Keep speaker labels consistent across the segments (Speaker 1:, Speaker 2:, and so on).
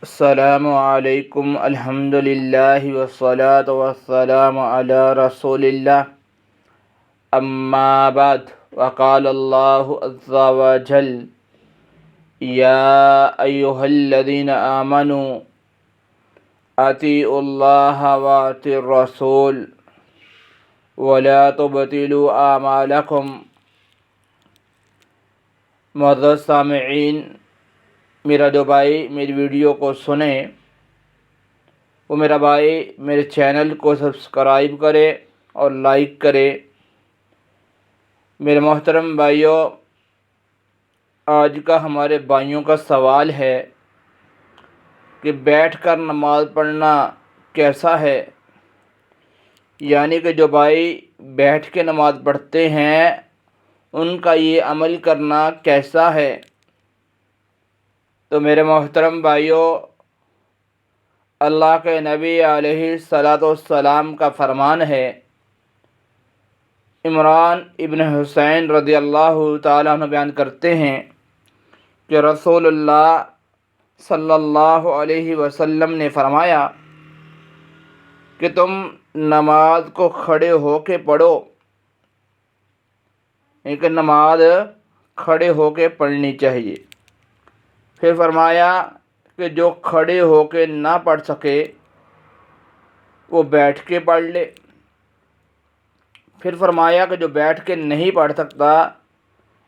Speaker 1: السلام علیکم الحمد للہ والصلاة والسلام علی رسول اللہ اما بعد وقال اللہ عز وجل یا ایہا الذین آمنوا اطیعوا اللہ واطیعوا الرسول ولا تبطلوا اعمالکم۔ معزز سامعین، میرا جو بھائی میری ویڈیو کو سنیں وہ میرا بھائی میرے چینل کو سبسکرائب کرے اور لائک کرے۔ میرے محترم بھائیوں، آج کا ہمارے بھائیوں کا سوال ہے کہ بیٹھ کر نماز پڑھنا کیسا ہے، یعنی کہ جو بھائی بیٹھ کے نماز پڑھتے ہیں ان کا یہ عمل کرنا کیسا ہے۔ تو میرے محترم بھائیوں، اللہ کے نبی علیہ السلام کا فرمان ہے، عمران ابن حسین رضی اللہ تعالیٰ عنہ بیان کرتے ہیں کہ رسول اللہ صلی اللہ علیہ وسلم نے فرمایا کہ تم نماز کو کھڑے ہو کے پڑھو، ایک نماز کھڑے ہو کے پڑھنی چاہیے۔ پھر فرمایا کہ جو کھڑے ہو کے نہ پڑھ سکے وہ بیٹھ کے پڑھ لے۔ پھر فرمایا کہ جو بیٹھ کے نہیں پڑھ سکتا،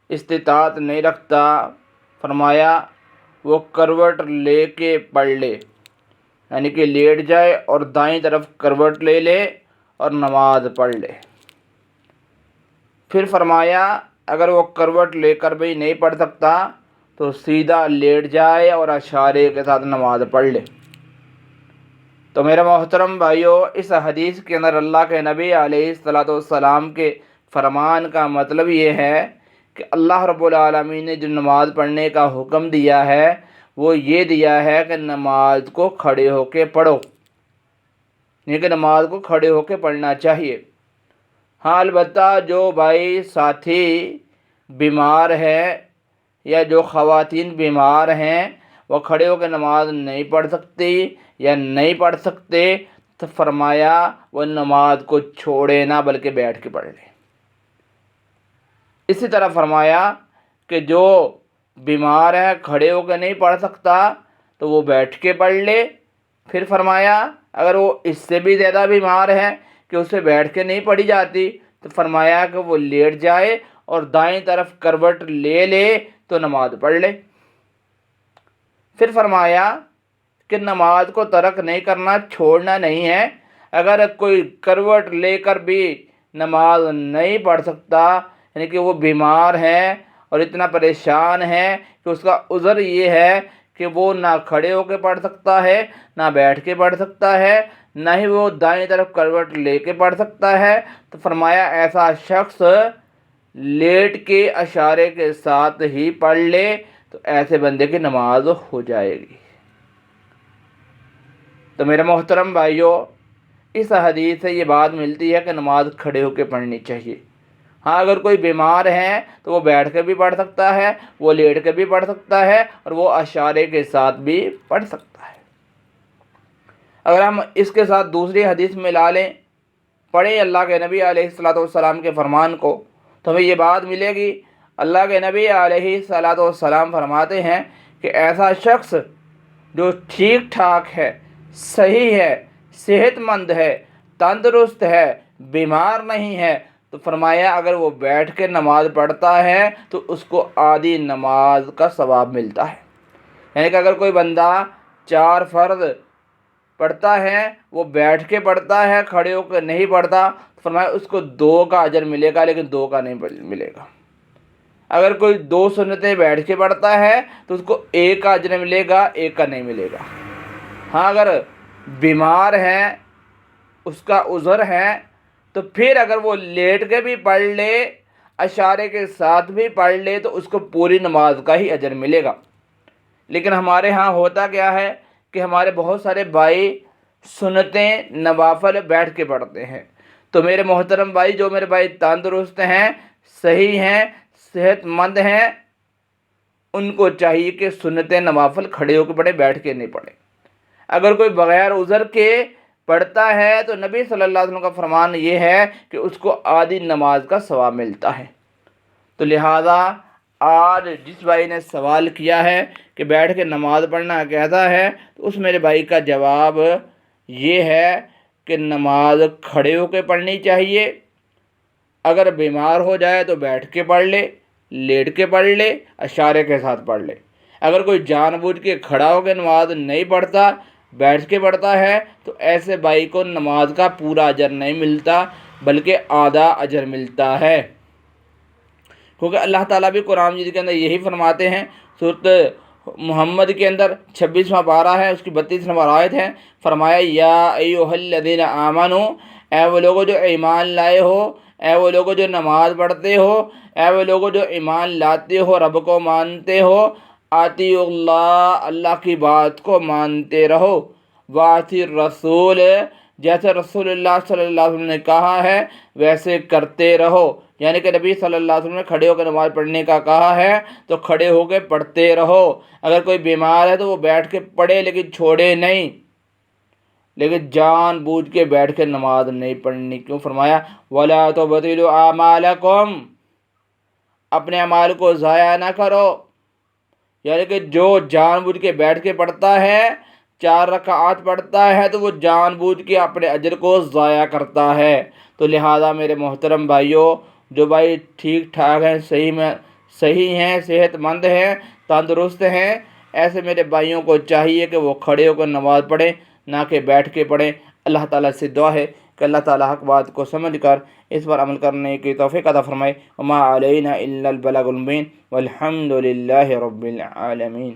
Speaker 1: استطاعت نہیں رکھتا، فرمایا وہ کروٹ لے کے پڑھ لے، یعنی کہ لیٹ جائے اور دائیں طرف کروٹ لے لے اور نماز پڑھ لے۔ پھر فرمایا اگر وہ کروٹ لے کر بھی نہیں پڑھ سکتا تو سیدھا لیٹ جائے اور اشارے کے ساتھ نماز پڑھ لے۔ تو میرے محترم بھائیوں، اس حدیث کے اندر اللہ کے نبی علیہ السلام کے فرمان کا مطلب یہ ہے کہ اللہ رب العالمین نے جو نماز پڑھنے کا حکم دیا ہے وہ یہ دیا ہے کہ نماز کو کھڑے ہو کے پڑھو، یعنی کہ نماز کو کھڑے ہو کے پڑھنا چاہیے۔ ہاں، البتہ جو بھائی ساتھی بیمار ہے یا جو خواتین بیمار ہیں وہ کھڑے ہو کے نماز نہیں پڑھ سکتی یا نہیں پڑھ سکتے تو فرمایا وہ نماز کو چھوڑے نہ بلکہ بیٹھ کے پڑھ لے۔ اسی طرح فرمایا کہ جو بیمار ہے کھڑے ہو کے نہیں پڑھ سکتا تو وہ بیٹھ کے پڑھ لے۔ پھر فرمایا اگر وہ اس سے بھی زیادہ بیمار ہے کہ اسے بیٹھ کے نہیں پڑھی جاتی تو فرمایا کہ وہ لیٹ جائے اور دائیں طرف کروٹ لے لے تو نماز پڑھ لے۔ پھر فرمایا کہ نماز کو ترک نہیں کرنا، چھوڑنا نہیں ہے۔ اگر کوئی کروٹ لے کر بھی نماز نہیں پڑھ سکتا، یعنی کہ وہ بیمار ہے اور اتنا پریشان ہے کہ اس کا عذر یہ ہے کہ وہ نہ کھڑے ہو کے پڑھ سکتا ہے، نہ بیٹھ کے پڑھ سکتا ہے، نہ ہی وہ دائیں طرف کروٹ لے کے پڑھ سکتا ہے، تو فرمایا ایسا شخص لیٹ کے اشارے کے ساتھ ہی پڑھ لے تو ایسے بندے کی نماز ہو جائے گی۔ تو میرے محترم بھائیوں، اس حدیث سے یہ بات ملتی ہے کہ نماز کھڑے ہو کے پڑھنی چاہیے۔ ہاں، اگر کوئی بیمار ہے تو وہ بیٹھ کے بھی پڑھ سکتا ہے، وہ لیٹ کے بھی پڑھ سکتا ہے اور وہ اشارے کے ساتھ بھی پڑھ سکتا ہے۔ اگر ہم اس کے ساتھ دوسری حدیث ملا لیں، پڑھیں اللہ کے نبی علیہ السلام کے فرمان کو، تو ہمیں یہ بات ملے گی۔ اللہ کے نبی علیہ السلام فرماتے ہیں کہ ایسا شخص جو ٹھیک ٹھاک ہے، صحیح ہے، صحت مند ہے، تندرست ہے، بیمار نہیں ہے، تو فرمایا اگر وہ بیٹھ کے نماز پڑھتا ہے تو اس کو آدھی نماز کا ثواب ملتا ہے۔ یعنی کہ اگر کوئی بندہ 4 فرض پڑھتا ہے، وہ بیٹھ کے پڑھتا ہے، کھڑے ہو کے نہیں پڑھتا، تو فرمایا اس کو 2 کا اجر ملے گا، لیکن 2 کا نہیں ملے گا۔ اگر کوئی 2 سنتیں بیٹھ کے پڑھتا ہے تو اس کو 1 کا اجر ملے گا، 1 کا نہیں ملے گا۔ ہاں، اگر بیمار ہے، اس کا عذر ہے، تو پھر اگر وہ لیٹ کے بھی پڑھ لے، اشارے کے ساتھ بھی پڑھ لے تو اس کو پوری نماز کا ہی اجر ملے گا۔ لیکن ہمارے ہاں ہوتا کیا ہے کہ ہمارے بہت سارے بھائی سنتیں نوافل بیٹھ کے پڑھتے ہیں۔ تو میرے محترم بھائی، جو میرے بھائی تندرست ہیں، صحیح ہیں، صحت مند ہیں، ان کو چاہیے کہ سنتیں نوافل کھڑے ہو کے پڑھیں، بیٹھ کے نہیں پڑھیں۔ اگر کوئی بغیر عذر کے پڑھتا ہے تو نبی صلی اللہ علیہ وسلم کا فرمان یہ ہے کہ اس کو آدھی نماز کا ثواب ملتا ہے۔ تو لہٰذا آج جس بھائی نے سوال کیا ہے کہ بیٹھ کے نماز پڑھنا کیسا ہے، تو اس میرے بھائی کا جواب یہ ہے کہ نماز کھڑے ہو کے پڑھنی چاہیے۔ اگر بیمار ہو جائے تو بیٹھ کے پڑھ لے، لیٹ کے پڑھ لے، اشارے کے ساتھ پڑھ لے۔ اگر کوئی جان بوجھ کے کھڑا ہو کے نماز نہیں پڑھتا، بیٹھ کے پڑھتا ہے، تو ایسے بھائی کو نماز کا پورا اجر نہیں ملتا بلکہ آدھا اجر ملتا ہے، کیونکہ اللہ تعالیٰ بھی قرآن مجید کے اندر یہی فرماتے ہیں۔ سورۃ محمد کے اندر 26واں پارہ ہے، اس کی 32 نمبر آیت ہے، فرمایا یا ایھا الذین آمنوا، اے وہ لوگوں جو ایمان لائے ہو، اے وہ لوگوں جو نماز پڑھتے ہو، اے وہ لوگوں جو ایمان لاتے ہو، رب کو مانتے ہو، اطیعوا اللہ، اللہ کی بات کو مانتے رہو، واطیعوا الرسول، جیسے رسول اللہ صلی اللہ علیہ وسلم نے کہا ہے ویسے کرتے رہو۔ یعنی کہ نبی صلی اللہ علیہ وسلم نے کھڑے ہو کے نماز پڑھنے کا کہا ہے تو کھڑے ہو کے پڑھتے رہو۔ اگر کوئی بیمار ہے تو وہ بیٹھ کے پڑھے لیکن چھوڑے نہیں، لیکن جان بوجھ کے بیٹھ کے نماز نہیں پڑھنی۔ کیوں فرمایا وَلَا تُبْطِلُوا أَعْمَالَكُمْ، اپنے اعمال کو ضائع نہ کرو۔ یعنی کہ جو جان بوجھ کے بیٹھ کے پڑھتا ہے، 4 رکعات پڑھتا ہے، تو وہ جان بوجھ کے اپنے اجر کو ضائع کرتا ہے۔ تو لہٰذا میرے محترم بھائیوں، جو بھائی ٹھیک ٹھاک ہیں، صحیح ہیں، صحت مند ہیں، تندرست ہیں، ایسے میرے بھائیوں کو چاہیے کہ وہ کھڑے ہو کر نماز پڑھیں، نہ کہ بیٹھ کے پڑھیں۔ اللہ تعالیٰ سے دعا ہے کہ اللہ تعالیٰ حق بات کو سمجھ کر اس پر عمل کرنے کی توفیق عطا فرمائے۔ وما علینا الا البلاغ المبین، والحمد للہ رب العالمین۔